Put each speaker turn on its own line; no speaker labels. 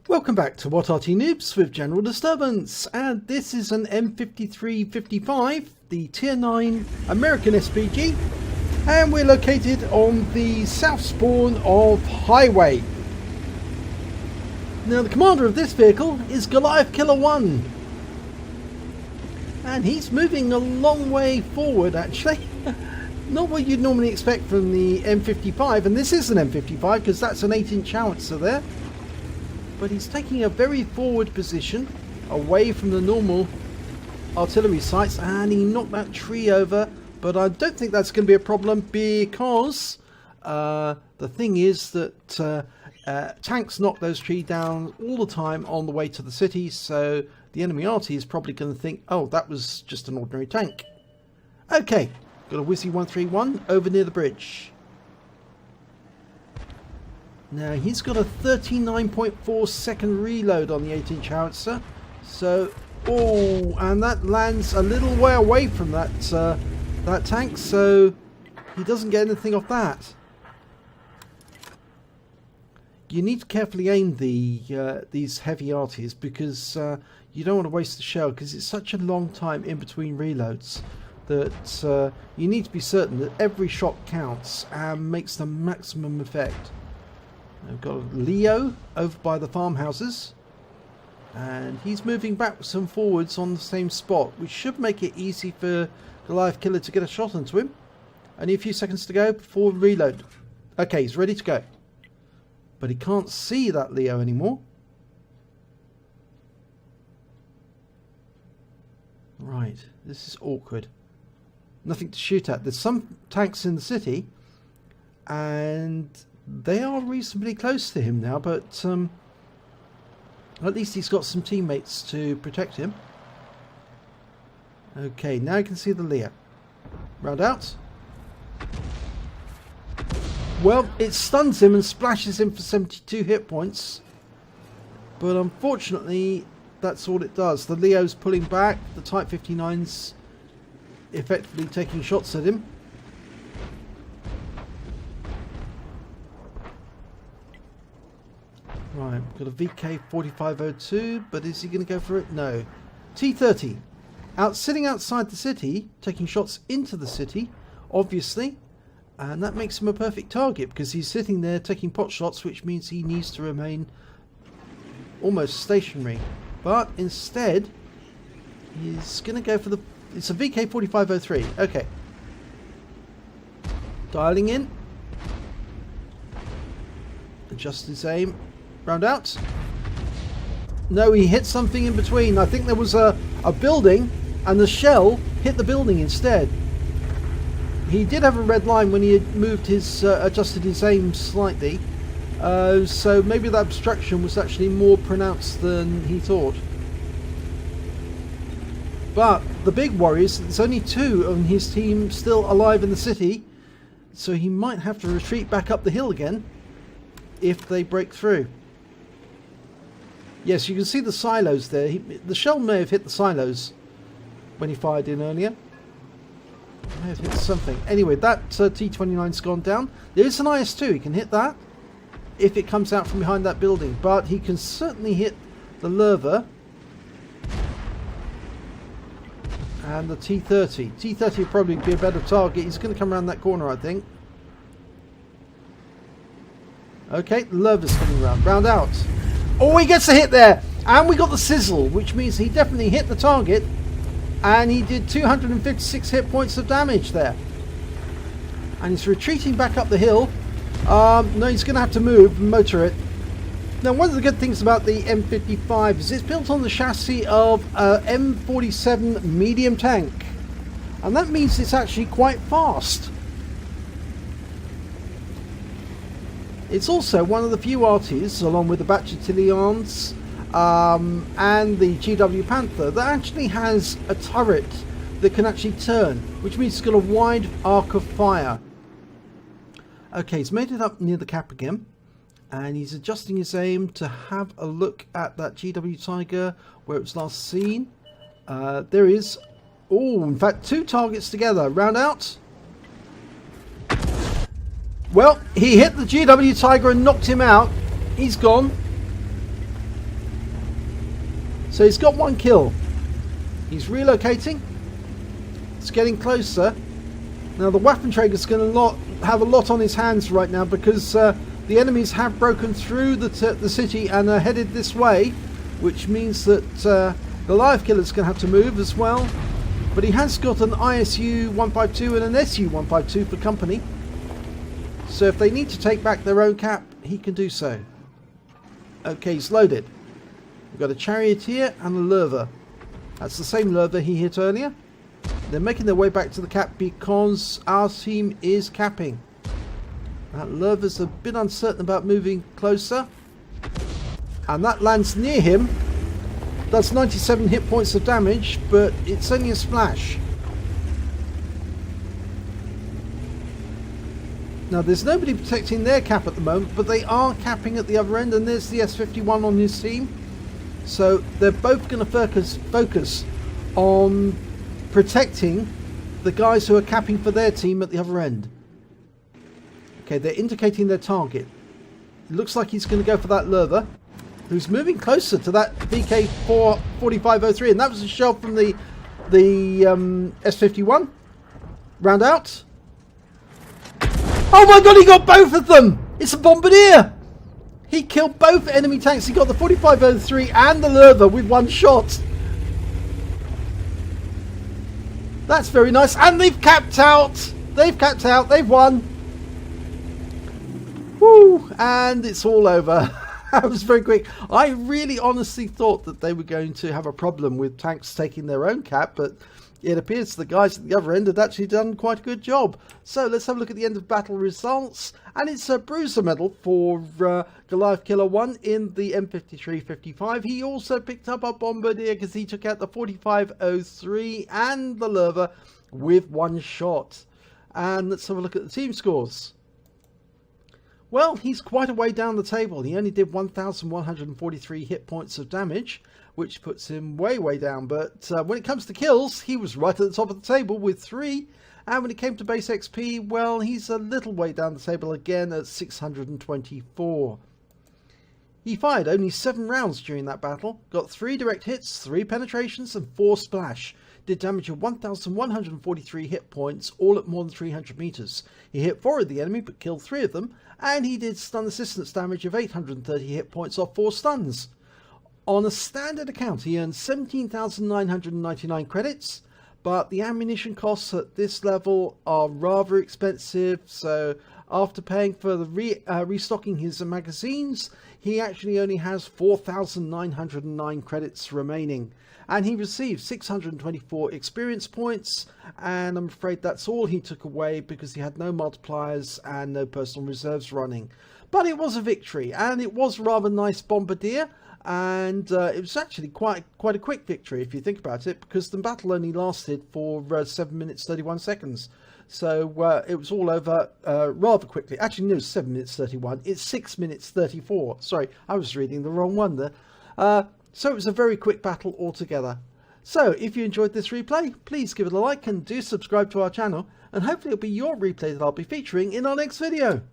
Welcome back to What Arty Noobs with General Disturbance, and this is an M53-55, the Tier 9 American SPG, and we're located on the south spawn of Highway. Now the commander of this vehicle is Goliath Killer 1, and he's moving a long way forward actually. Not what you'd normally expect from the M55, and this is an M55 because that's an 8-inch howitzer there. But he's taking a very forward position away from the normal artillery sites, and he knocked that tree over, but I don't think that's going to be a problem because the thing is that tanks knock those trees down all the time on the way to the city, so the enemy Arty is probably going to think, oh, that was just an ordinary tank. Okay, got a Wizzy 131 over near the bridge. Now he's got a 39.4 second reload on the 8-inch howitzer, so and that lands a little way away from that that tank, so he doesn't get anything off that. You need to carefully aim these heavy arties because you don't want to waste the shell, because it's such a long time in between reloads that you need to be certain that every shot counts and makes the maximum effect. We've got Leo over by the farmhouses, and he's moving backwards and forwards on the same spot, which should make it easy for Goliath Killer to get a shot onto him. Only a few seconds to go before reload. Okay, he's ready to go, but he can't see that Leo anymore. Right, this is awkward. Nothing to shoot at. There's some tanks in the city, and they are reasonably close to him now, but at least he's got some teammates to protect him. Okay, now you can see the Leo. Round out. Well, it stuns him and splashes him for 72 hit points, but unfortunately that's all it does. The Leo's pulling back, the Type 59's effectively taking shots at him. Right, we've got a VK4502, but is he going to go for it? No. T30, sitting outside the city, taking shots into the city, obviously, and that makes him a perfect target because he's sitting there taking pot shots, which means he needs to remain almost stationary. But instead, he's going to go for it's a VK4503. Okay. Dialing in. Adjust his aim. Round out. No, he hit something in between. I think there was a building, and the shell hit the building instead. He did have a red line when he had moved his adjusted his aim slightly, so maybe that obstruction was actually more pronounced than he thought. But the big worry is there's only 2 on his team still alive in the city, so he might have to retreat back up the hill again if they break through. Yes, you can see the silos there. The shell may have hit the silos when he fired in earlier. May have hit something. Anyway, that T29's gone down. There is an IS-2. He can hit that if it comes out from behind that building. But he can certainly hit the Lerva and the T30. T30 would probably be a better target. He's going to come around that corner, I think. Okay, the Lerva's coming around. Round out. Oh, he gets a hit there, and we got the sizzle, which means he definitely hit the target, and he did 256 hit points of damage there. And he's retreating back up the hill. No, he's going to have to move and motor it. Now, one of the good things about the M55 is it's built on the chassis of M47 medium tank, and that means it's actually quite fast. It's also one of the few Artys, along with the Bachatilians and the GW Panther, that actually has a turret that can actually turn, which means it's got a wide arc of fire. Okay, he's made it up near the cap again, and he's adjusting his aim to have a look at that GW Tiger where it was last seen. There is, in fact, 2 targets together. Round out. Well, he hit the GW Tiger and knocked him out. He's gone. So he's got one kill. He's relocating. It's getting closer. Now the Waffenträger's going to have a lot on his hands right now, because the enemies have broken through the city and are headed this way, which means that the live killer's going to have to move as well. But he has got an ISU 152 and an SU 152 for company. So if they need to take back their own cap, he can do so. Okay, he's loaded. We've got a Charioteer and a Lurver. That's the same Lurver he hit earlier. They're making their way back to the cap because our team is capping. That Lurver's a bit uncertain about moving closer. And that lands near him. Does 97 hit points of damage, but it's only a splash. Now there's nobody protecting their cap at the moment, but they are capping at the other end, and there's the S51 on his team. So they're both going to focus on protecting the guys who are capping for their team at the other end. Okay, they're indicating their target. It looks like he's going to go for that Lurver, who's moving closer to that VK4503, and that was a shell from the S51. Round out. Oh my god, he got both of them! It's a Bombardier! He killed both enemy tanks. He got the 4503 and the Lurver with one shot. That's very nice. And they've capped out. They've capped out. They've won. Woo! And it's all over. That was very quick. I really honestly thought that they were going to have a problem with tanks taking their own cap, but it appears the guys at the other end had actually done quite a good job. So let's have a look at the end of battle results. And it's a bruiser medal for Goliath Killer 1 in the M53 55. He also picked up a Bombardier because he took out the 4503 and the Lurver with one shot. And let's have a look at the team scores. Well, he's quite a way down the table. He only did 1,143 hit points of damage, which puts him way down. But when it comes to kills, he was right at the top of the table with 3. And when it came to base XP, well, he's a little way down the table again at 624. He fired only 7 rounds during that battle, got 3 direct hits, 3 penetrations and 4 splash. Did damage of 1,143 hit points, all at more than 300 meters. He hit 4 of the enemy but killed 3 of them, and he did stun assistance damage of 830 hit points off 4 stuns. On a standard account, he earned 17,999 credits, but the ammunition costs at this level are rather expensive, so after paying for the restocking his magazines, he actually only has 4,909 credits remaining. And he received 624 experience points, and I'm afraid that's all he took away because he had no multipliers and no personal reserves running. But it was a victory, and it was a rather nice Bombardier, and it was actually quite a quick victory if you think about it, because the battle only lasted for 7 minutes 31 seconds. So it was all over rather quickly. Actually, no, 7 minutes 31. It's 6 minutes 34. Sorry, I was reading the wrong one there. So it was a very quick battle altogether. So if you enjoyed this replay, please give it a like and do subscribe to our channel, and hopefully it'll be your replay that I'll be featuring in our next video.